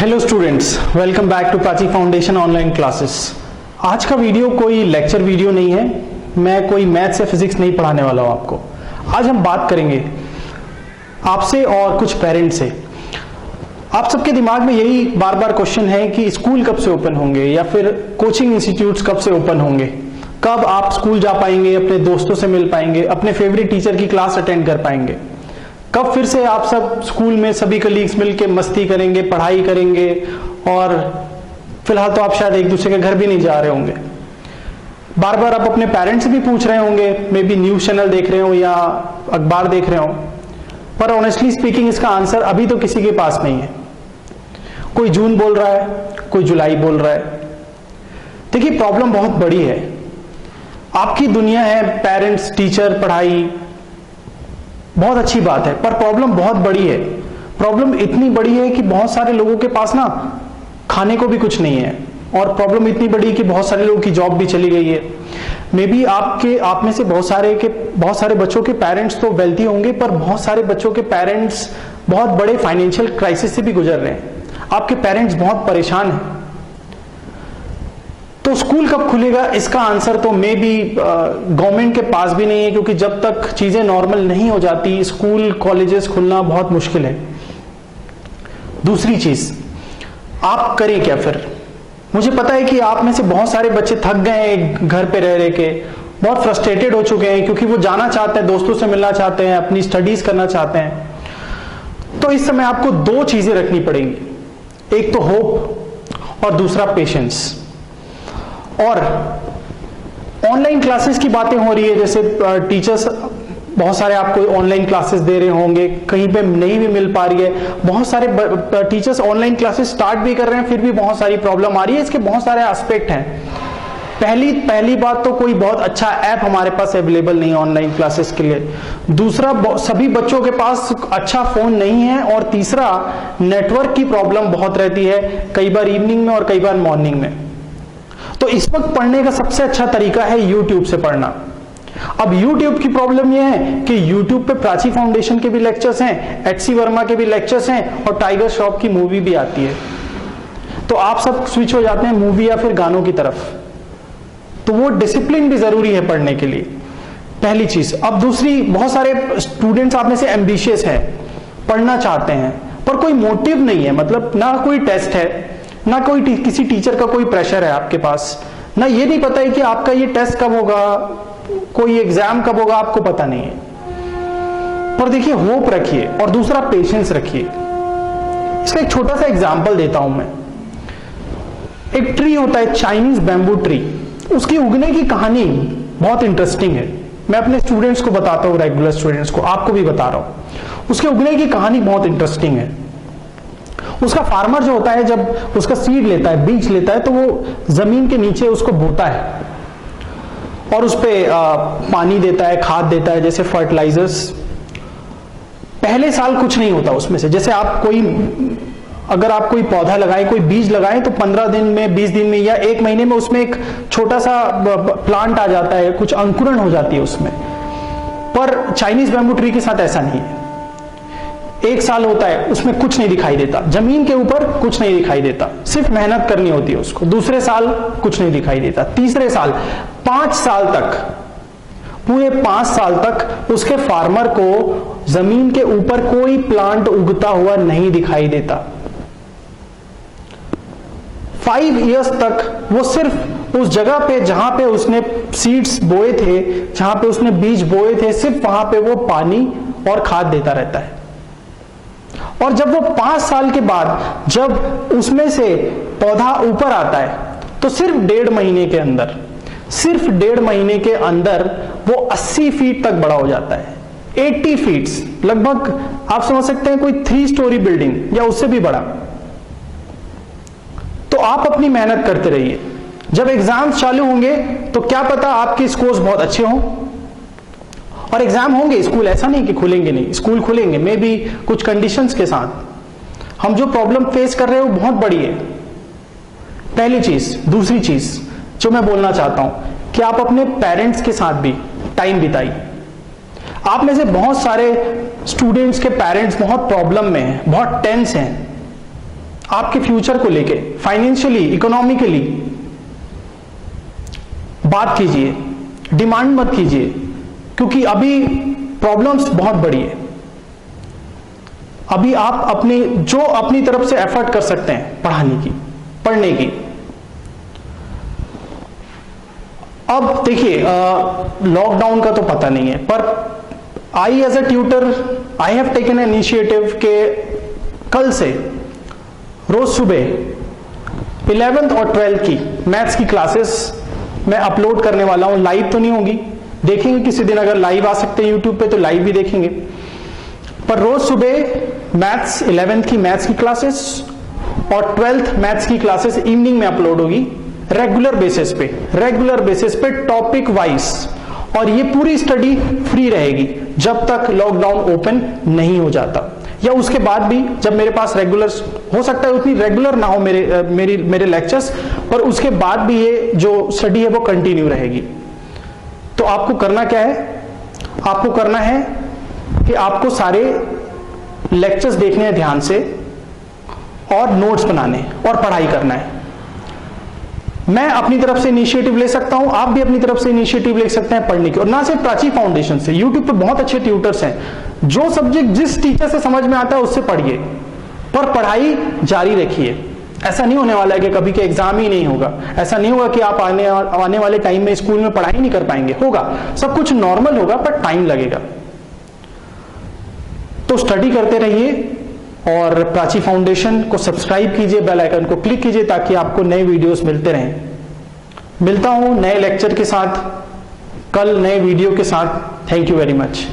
Hello students, welcome back to Prachi foundation online classes. आज का video कोई लेक्चर वीडियो नहीं है, मैं कोई मैथ्स या फिजिक्स नहीं पढ़ाने वाला हूं आपको। आज हम बात करेंगे आपसे और कुछ पेरेंट्स से। आप सबके दिमाग में यही बार बार क्वेश्चन है कि स्कूल कब से ओपन होंगे या फिर कोचिंग इंस्टीट्यूट्स कब से ओपन होंगे, कब आप स्कूल जा पाएंगे, अपने दोस्तों से मिल पाएंगे, अपने फेवरेट टीचर की क्लास अटेंड कर पाएंगे, कब फिर से आप सब स्कूल में सभी कलीग्स मिलके मस्ती करेंगे, पढ़ाई करेंगे। और फिलहाल तो आप शायद एक दूसरे के घर भी नहीं जा रहे होंगे। बार बार आप अपने पेरेंट्स से भी पूछ रहे होंगे, मे बी न्यूज चैनल देख रहे हो या अखबार देख रहे हो, पर ऑनेस्टली स्पीकिंग इसका आंसर अभी तो किसी के पास नहीं है। कोई जून बोल रहा है, कोई जुलाई बोल रहा है। देखिए, प्रॉब्लम बहुत बड़ी है। आपकी दुनिया है, पेरेंट्स, टीचर, पढ़ाई, बहुत अच्छी बात है, पर प्रॉब्लम बहुत बड़ी है। प्रॉब्लम इतनी बड़ी है कि बहुत सारे लोगों के पास ना खाने को भी कुछ नहीं है, और प्रॉब्लम इतनी बड़ी है कि बहुत सारे लोगों की जॉब भी चली गई है। मे बी आप में से बहुत सारे बच्चों के पेरेंट्स तो वेल्थी होंगे, पर बहुत सारे बच्चों के पेरेंट्स बहुत बड़े फाइनेंशियल क्राइसिस से भी गुजर रहे हैं। आपके पेरेंट्स बहुत परेशान हैं। तो स्कूल कब खुलेगा, इसका आंसर तो मे बी गवर्नमेंट के पास भी नहीं है, क्योंकि जब तक चीजें नॉर्मल नहीं हो जाती स्कूल कॉलेजेस खुलना बहुत मुश्किल है। दूसरी चीज, आप करें क्या फिर? मुझे पता है कि आप में से बहुत सारे बच्चे थक गए हैं घर पे रह के, बहुत फ्रस्ट्रेटेड हो चुके हैं, क्योंकि वो जाना चाहते हैं, दोस्तों से मिलना चाहते हैं, अपनी स्टडीज करना चाहते हैं। तो इस समय आपको दो चीजें रखनी पड़ेंगी, एक तो होप और दूसरा पेशेंस। और ऑनलाइन क्लासेस की बातें हो रही है, जैसे टीचर्स बहुत सारे आपको ऑनलाइन क्लासेस दे रहे होंगे, कहीं पे नहीं भी मिल पा रही है। बहुत सारे टीचर्स ऑनलाइन क्लासेस स्टार्ट भी कर रहे हैं, फिर भी बहुत सारी प्रॉब्लम आ रही है। इसके बहुत सारे एस्पेक्ट हैं। पहली बात तो कोई बहुत अच्छा ऐप हमारे पास अवेलेबल नहीं है ऑनलाइन क्लासेस के लिए। दूसरा, सभी बच्चों के पास अच्छा फोन नहीं है। और तीसरा, नेटवर्क की प्रॉब्लम बहुत रहती है, कई बार इवनिंग में और कई बार मॉर्निंग में। तो इस वक्त पढ़ने का सबसे अच्छा तरीका है YouTube से पढ़ना। अब YouTube की प्रॉब्लम यह है कि YouTube पे प्राची फाउंडेशन के भी लेक्चर्स हैं, HC वर्मा के भी लेक्चर्स हैं, और टाइगर श्रॉफ की मूवी भी आती है। तो आप सब स्विच हो जाते हैं मूवी या फिर गानों की तरफ। तो वो डिसिप्लिन भी जरूरी है पढ़ने के लिए, पहली चीज। अब दूसरी, बहुत सारे स्टूडेंट्स आप में से एम्बिशियस हैं, पढ़ना चाहते हैं, पर कोई मोटिव नहीं है। मतलब ना कोई टेस्ट है, ना कोई किसी टीचर का कोई प्रेशर है आपके पास, ना ये नहीं पता है कि आपका ये टेस्ट कब होगा, कोई एग्जाम कब होगा, आपको पता नहीं है। पर देखिए, होप रखिए और दूसरा पेशेंस रखिए। इसका एक छोटा सा एग्जांपल देता हूं मैं। एक ट्री होता है, चाइनीज बैम्बू ट्री, उसकी उगने की कहानी बहुत इंटरेस्टिंग है। मैं अपने स्टूडेंट्स को बताता हूं, रेगुलर स्टूडेंट्स को, आपको भी बता रहा हूं। उसके उगने की कहानी बहुत इंटरेस्टिंग है। उसका फार्मर जो होता है, जब उसका सीड लेता है, बीज लेता है, तो वो जमीन के नीचे उसको बोता है और उस पे पानी देता है, खाद देता है, जैसे फर्टिलाइजर्स। पहले साल कुछ नहीं होता उसमें से। जैसे अगर आप कोई पौधा लगाएं, कोई बीज लगाएं, तो 15 दिन में, 20 दिन में या 1 महीने में उसमें एक छोटा सा प्लांट आ जाता है, कुछ अंकुरण हो जाती है उसमें। पर चाइनीज बैम्बू ट्री के साथ ऐसा नहीं है। 1 साल होता है, उसमें कुछ नहीं दिखाई देता, जमीन के ऊपर कुछ नहीं दिखाई देता, सिर्फ मेहनत करनी होती है उसको। दूसरे साल कुछ नहीं दिखाई देता, तीसरे साल, 5 साल तक, पूरे 5 साल तक उसके फार्मर को जमीन के ऊपर कोई प्लांट उगता हुआ नहीं दिखाई देता। 5 इयर्स तक वो सिर्फ उस जगह पे जहां पे उसने सीड्स बोए थे, जहां पे उसने बीज बोए थे, सिर्फ वहां पे वो पानी और खाद देता रहता है। और जब वो 5 साल के बाद जब उसमें से पौधा ऊपर आता है, तो सिर्फ 1.5 महीने के अंदर, सिर्फ 1.5 महीने के अंदर वो 80 फीट तक बड़ा हो जाता है। 80 फीट्स, लगभग आप समझ सकते हैं कोई 3 स्टोरी बिल्डिंग या उससे भी बड़ा। तो आप अपनी मेहनत करते रहिए। जब एग्जाम्स चालू होंगे तो क्या पता आपके स्कोर्स बहुत अच्छे हों, और एग्जाम होंगे। स्कूल ऐसा नहीं कि खुलेंगे नहीं, स्कूल खुलेंगे, मे बी कुछ कंडीशंस के साथ। हम जो प्रॉब्लम फेस कर रहे हैं वो बहुत बड़ी है, पहली चीज। दूसरी चीज जो मैं बोलना चाहता हूं कि आप अपने पेरेंट्स के साथ भी टाइम बिताइए। आप में से बहुत सारे स्टूडेंट्स के पेरेंट्स बहुत प्रॉब्लम में हैं, बहुत टेंस हैं। आपके फ्यूचर को लेके फाइनेंशियली, इकोनॉमिकली बात कीजिए, डिमांड मत कीजिए, क्योंकि अभी प्रॉब्लम्स बहुत बड़ी है। अभी आप अपनी तरफ से एफर्ट कर सकते हैं पढ़ने की। अब देखिए, लॉकडाउन का तो पता नहीं है, पर I as a tutor I have taken an initiative के कल से रोज सुबह 11th और 12th की मैथ्स की क्लासेस मैं अपलोड करने वाला हूं। लाइव तो नहीं होगी, देखेंगे किसी दिन, अगर लाइव आ सकते हैं यूट्यूब पे तो लाइव भी देखेंगे। पर रोज सुबह मैथ्स 11th की मैथ्स की क्लासेस और 12th मैथ्स की क्लासेस इवनिंग में अपलोड होगी, रेगुलर बेसिस पे टॉपिक वाइज। और ये पूरी स्टडी फ्री रहेगी जब तक लॉकडाउन ओपन नहीं हो जाता, या उसके बाद भी जब मेरे पास रेगुलर, हो सकता है उतनी रेगुलर ना हो मेरे लेक्चर्स, पर उसके बाद भी ये जो स्टडी है वो कंटिन्यू रहेगी। तो आपको करना क्या है? आपको करना है कि आपको सारे लेक्चर्स देखने हैं ध्यान से, और नोट्स बनाने और पढ़ाई करना है। मैं अपनी तरफ से इनिशिएटिव ले सकता हूं, आप भी अपनी तरफ से इनिशिएटिव ले सकते हैं पढ़ने की। और ना सिर्फ प्राची फाउंडेशन से, यूट्यूब पे बहुत अच्छे ट्यूटर्स हैं, जो सब्जेक्ट जिस टीचर से समझ में आता है उससे पढ़िए, पर पढ़ाई जारी रखिए। ऐसा नहीं होने वाला है कि कभी के एग्जाम ही नहीं होगा, ऐसा नहीं होगा कि आप आने वाले टाइम में स्कूल में पढ़ाई नहीं कर पाएंगे। होगा, सब कुछ नॉर्मल होगा, पर टाइम लगेगा। तो स्टडी करते रहिए और प्राची फाउंडेशन को सब्सक्राइब कीजिए, बेल आइकन को क्लिक कीजिए ताकि आपको नए वीडियोस मिलते रहें। मिलता हूं नए लेक्चर के साथ, कल नए वीडियो के साथ। Thank you very much.